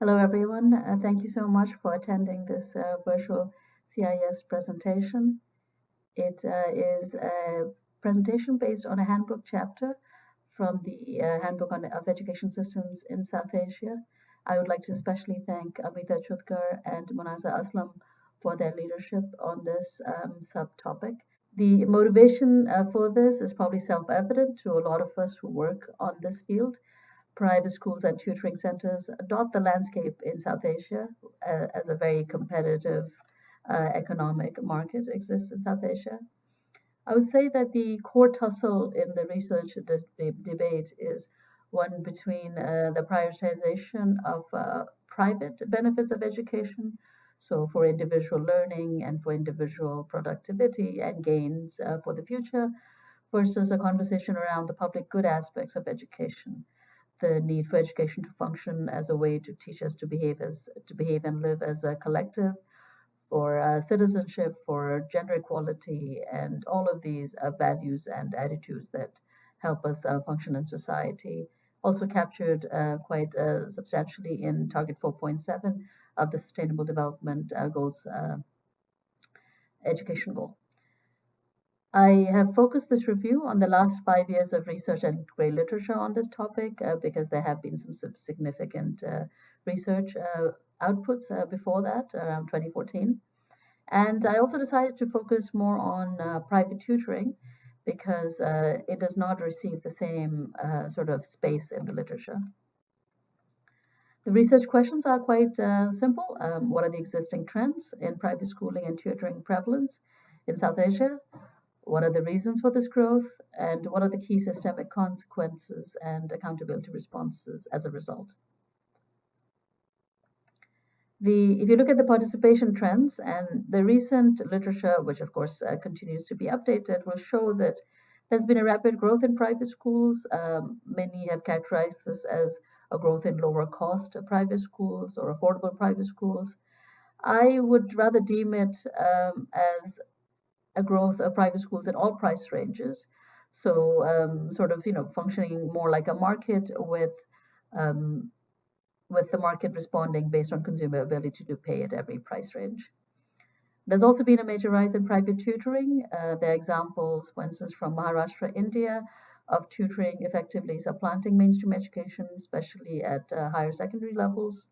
Hello, everyone. Thank you so much for attending this virtual CIES presentation. It is a presentation based on a handbook chapter from the Handbook of Education Systems in South Asia. I would like to especially thank Amita, Chudgar and Monazza Aslam for their leadership on this subtopic. The motivation for this is probably self-evident to a lot of us who work on this field. Private schools and tutoring centers dot the landscape in South Asia as a very competitive economic market exists in South Asia. I would say that the core tussle in the research debate is one between the prioritization of private benefits of education, so for individual learning and for individual productivity and gains for the future, versus a conversation around the public good aspects of education, the need for education to function as a way to teach us to behave and live as a collective, for citizenship, for gender equality, and all of these values and attitudes that help us function in society. Also captured quite substantially in Target 4.7 of the Sustainable Development Goals education goal. I have focused this review on the last 5 years of research and great literature on this topic because there have been some significant research outputs before that, around 2014. And I also decided to focus more on private tutoring because it does not receive the same sort of space in the literature. The research questions are quite simple. What are the existing trends in private schooling and tutoring prevalence in South Asia? What are the reasons for this growth? And what are the key systemic consequences and accountability responses as a result? If you look at the participation trends and the recent literature, which of course continues to be updated, will show that there's been a rapid growth in private schools. Many have characterized this as a growth in lower cost private schools or affordable private schools. I would rather deem it as a growth of private schools in all price ranges. So sort of, functioning more like a market with the market responding based on consumer ability to pay at every price range. There's also been a major rise in private tutoring. There are examples, for instance, from Maharashtra, India, of tutoring effectively supplanting mainstream education, especially at higher secondary levels.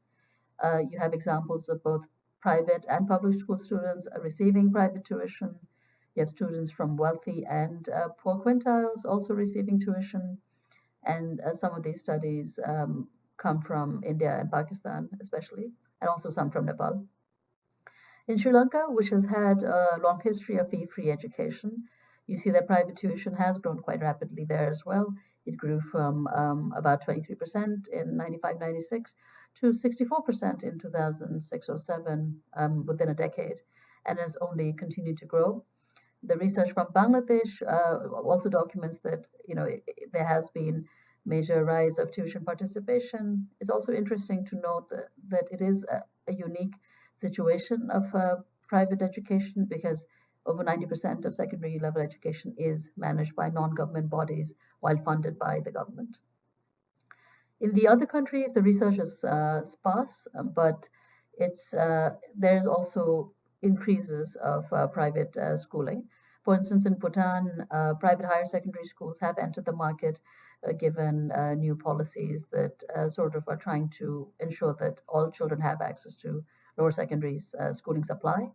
You have examples of both private and public school students receiving private tuition. You have students from wealthy and poor quintiles also receiving tuition. And some of these studies come from India and Pakistan, especially, and also some from Nepal. In Sri Lanka, which has had a long history of fee-free education, you see that private tuition has grown quite rapidly there as well. It grew from about 23% in 95-96 to 64% in 2006-07 within a decade, and has only continued to grow. The research from Bangladesh also documents that there has been major rise of tuition participation. It's also interesting to note that it is a unique situation of private education because over 90% of secondary level education is managed by non-government bodies while funded by the government. In the other countries, the research is sparse, but there's also increases of private schooling. For instance, in Bhutan, private higher secondary schools have entered the market given new policies that sort of are trying to ensure that all children have access to lower secondary schooling supply.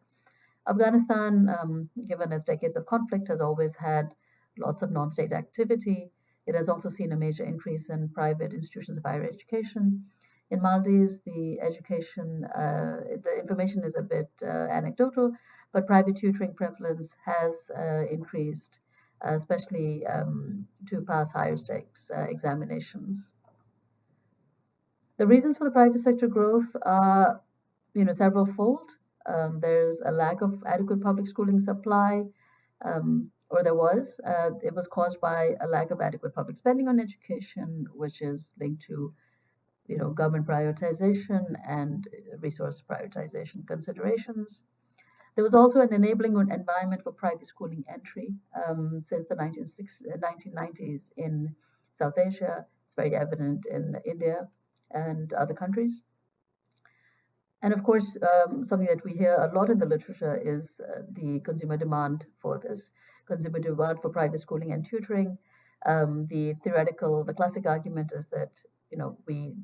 Afghanistan, given its decades of conflict, has always had lots of non-state activity. It has also seen a major increase in private institutions of higher education. In Maldives, the information is a bit anecdotal, but private tutoring prevalence has increased, especially to pass higher stakes examinations. The reasons for the private sector growth are, several fold. There's a lack of adequate public schooling supply, or there was. It was caused by a lack of adequate public spending on education, which is linked to government prioritization and resource prioritization considerations. There was also an enabling environment for private schooling entry since the 1990s in South Asia. It's very evident in India and other countries. And of course, something that we hear a lot in the literature is the consumer demand for this, consumer demand for private schooling and tutoring. The classic argument is that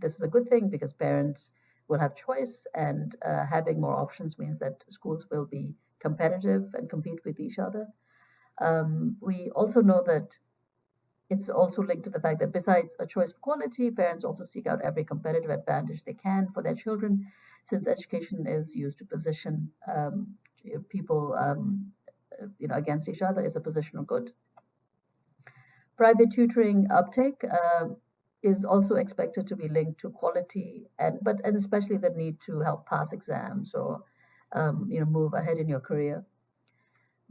this is a good thing because parents will have choice, and having more options means that schools will be competitive and compete with each other. We also know that it's also linked to the fact that besides a choice of quality, parents also seek out every competitive advantage they can for their children, since education is used to position people against each other is a positional good. Private tutoring uptake is also expected to be linked to quality and especially the need to help pass exams or move ahead in your career.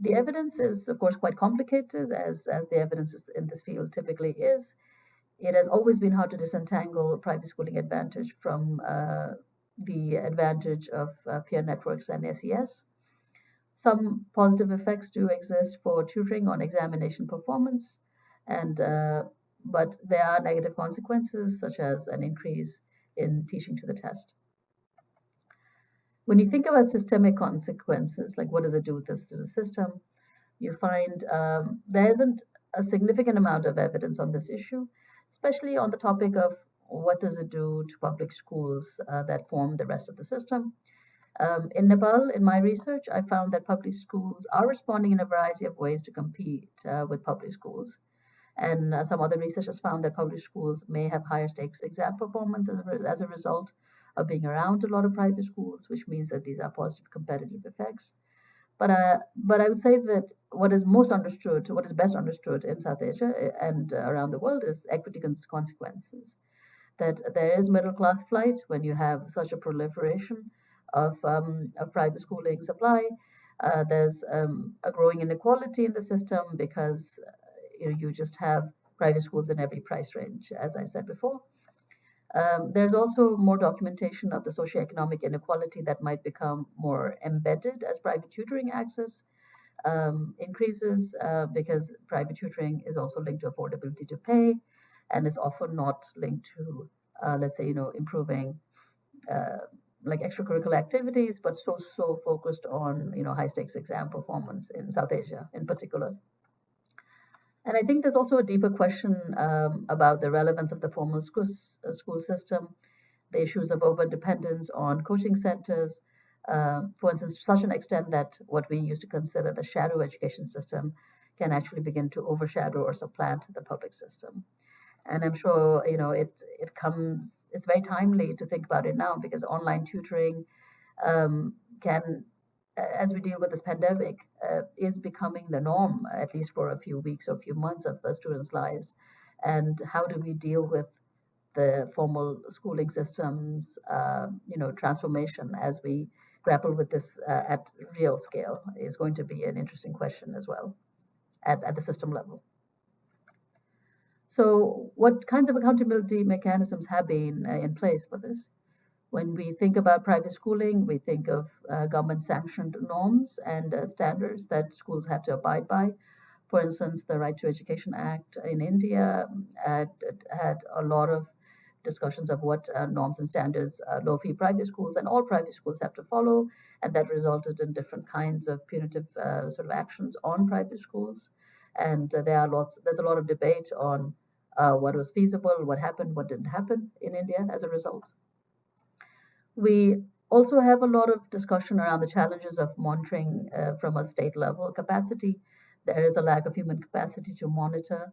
The evidence is, of course, quite complicated, as the evidence in this field typically is. It has always been hard to disentangle private schooling advantage from the advantage of peer networks and SES. Some positive effects do exist for tutoring on examination performance, and but there are negative consequences, such as an increase in teaching to the test. When you think about systemic consequences, like what does it do with this to the system, you find there isn't a significant amount of evidence on this issue, especially on the topic of what does it do to public schools that form the rest of the system. In Nepal, in my research, I found that public schools are responding in a variety of ways to compete with public schools. And some other researchers found that public schools may have higher stakes exam performance as a result of being around a lot of private schools, which means that these are positive competitive effects. But I would say that what is best understood in South Asia and around the world is equity consequences. That there is middle class flight when you have such a proliferation of private schooling supply. There's a growing inequality in the system because you just have private schools in every price range, as I said before. There's also more documentation of the socioeconomic inequality that might become more embedded as private tutoring access increases, because private tutoring is also linked to affordability to pay, and is often not linked to, let's say, improving like extracurricular activities, but so focused on high stakes exam performance in South Asia in particular. And I think there's also a deeper question about the relevance of the formal school system, the issues of overdependence on coaching centers, for instance, to such an extent that what we used to consider the shadow education system can actually begin to overshadow or supplant the public system. And I'm sure it's very timely to think about it now, because online tutoring can, as we deal with this pandemic, is becoming the norm, at least for a few weeks or a few months of students' lives. And how do we deal with the formal schooling systems, transformation as we grapple with this at real scale is going to be an interesting question as well at the system level. So what kinds of accountability mechanisms have been in place for this? When we think about private schooling, we think of government-sanctioned norms and standards that schools have to abide by. For instance, the Right to Education Act in India had a lot of discussions of what norms and standards low-fee private schools and all private schools have to follow, and that resulted in different kinds of punitive sort of actions on private schools. And there's a lot of debate on what was feasible, what happened, what didn't happen in India as a result. We also have a lot of discussion around the challenges of monitoring from a state level capacity. There is a lack of human capacity to monitor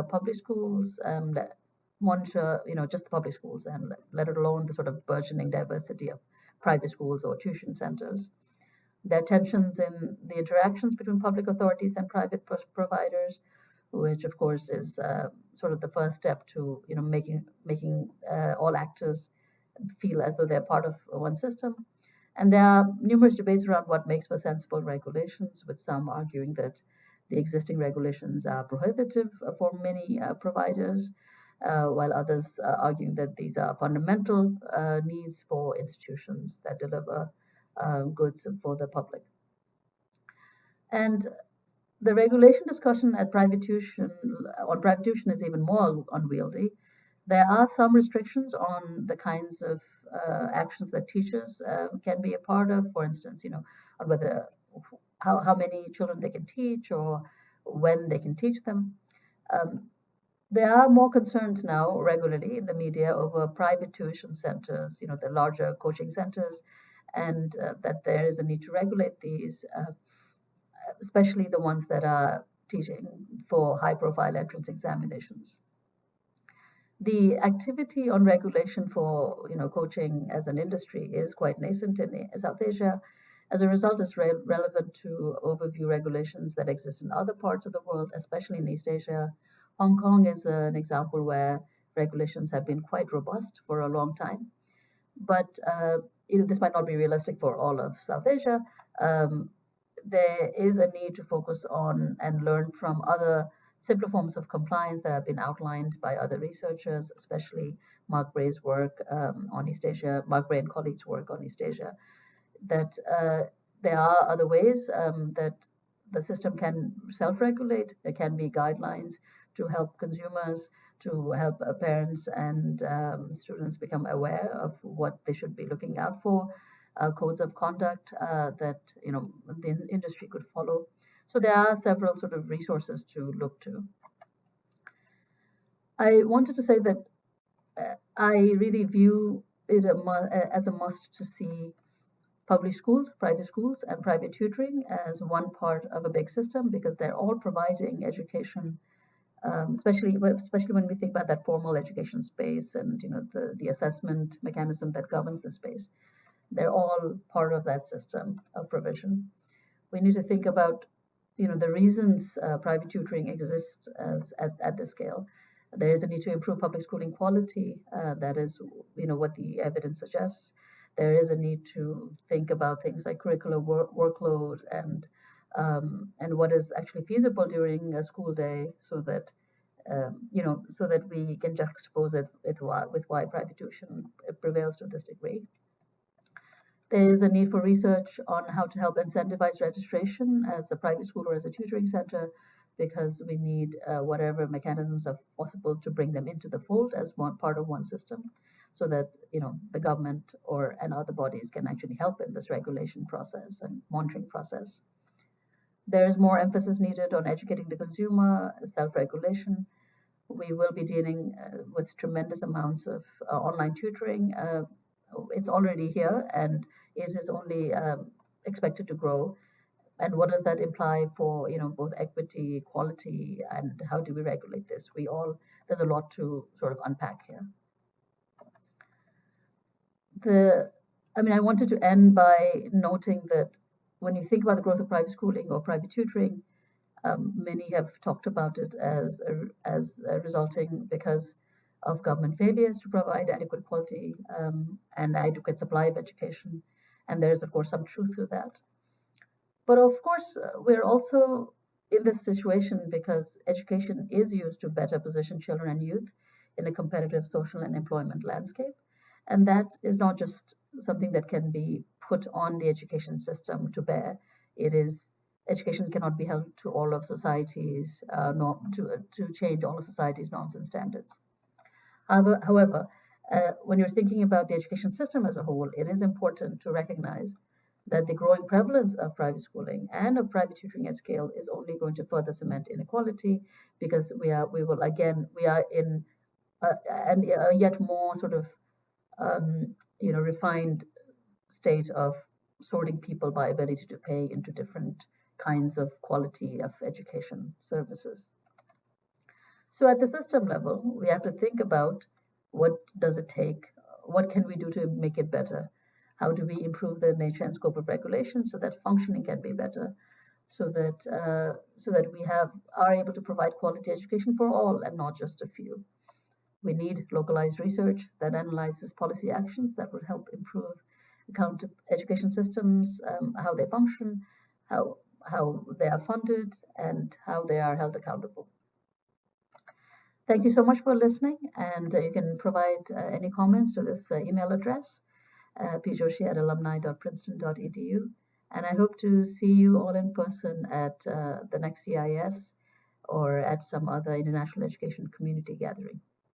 public schools, monitor just the public schools, and let alone the sort of burgeoning diversity of private schools or tuition centers. There are tensions in the interactions between public authorities and private providers, which of course is sort of the first step to making all actors feel as though they're part of one system. And there are numerous debates around what makes for sensible regulations, with some arguing that the existing regulations are prohibitive for many providers, while others are arguing that these are fundamental needs for institutions that deliver goods for the public. And the regulation discussion on private tuition is even more unwieldy. There are some restrictions on the kinds of actions that teachers can be a part of, for instance, on whether how many children they can teach or when they can teach them. There are more concerns now regularly in the media over private tuition centers, the larger coaching centers, and that there is a need to regulate these, especially the ones that are teaching for high-profile entrance examinations. The activity on regulation for coaching as an industry is quite nascent in South Asia. As a result, it's relevant to overview regulations that exist in other parts of the world, especially in East Asia. Hong Kong is an example where regulations have been quite robust for a long time. But this might not be realistic for all of South Asia. There is a need to focus on and learn from other simpler forms of compliance that have been outlined by other researchers, especially Mark Bray's work on East Asia, Mark Bray and colleagues' work on East Asia, that there are other ways that the system can self-regulate. There can be guidelines to help consumers, to help parents and students become aware of what they should be looking out for, codes of conduct that the industry could follow. So there are several sort of resources to look to. I wanted to say that I really view it as a must to see public schools, private schools, and private tutoring as one part of a big system, because they're all providing education, especially when we think about that formal education space and the assessment mechanism that governs the space. They're all part of that system of provision. We need to think about the reasons private tutoring exists at this scale. There is a need to improve public schooling quality. That is what the evidence suggests. There is a need to think about things like curricular workload and what is actually feasible during a school day, so that so that we can juxtapose it with why private tuition prevails to this degree. There is a need for research on how to help incentivize registration as a private school or as a tutoring center, because we need whatever mechanisms are possible to bring them into the fold as one part of one system, so that the government and other bodies can actually help in this regulation process and monitoring process. There is more emphasis needed on educating the consumer, self-regulation. We will be dealing with tremendous amounts of online tutoring. It's already here, and it is only expected to grow. And what does that imply for both equity, quality, and how do we regulate this? There's a lot to sort of unpack here. I wanted to end by noting that when you think about the growth of private schooling or private tutoring, many have talked about it as resulting because of government failures to provide adequate quality and adequate supply of education. And there's, of course, some truth to that. But of course, we're also in this situation because education is used to better position children and youth in a competitive social and employment landscape. And that is not just something that can be put on the education system to bear. Education cannot be held to all of society's to change all of society's norms and standards. However, when you're thinking about the education system as a whole, it is important to recognize that the growing prevalence of private schooling and of private tutoring at scale is only going to further cement inequality, because we are in a yet more sort of refined state of sorting people by ability to pay into different kinds of quality of education services. So at the system level, we have to think about what does it take, what can we do to make it better, how do we improve the nature and scope of regulation so that functioning can be better, so that we are able to provide quality education for all and not just a few. We need localized research that analyzes policy actions that would help improve education systems, how they function, how they are funded, and how they are held accountable. Thank you so much for listening, and you can provide any comments to this email address, pjoshi@alumni.princeton.edu, and I hope to see you all in person at the next CIES or at some other international education community gathering.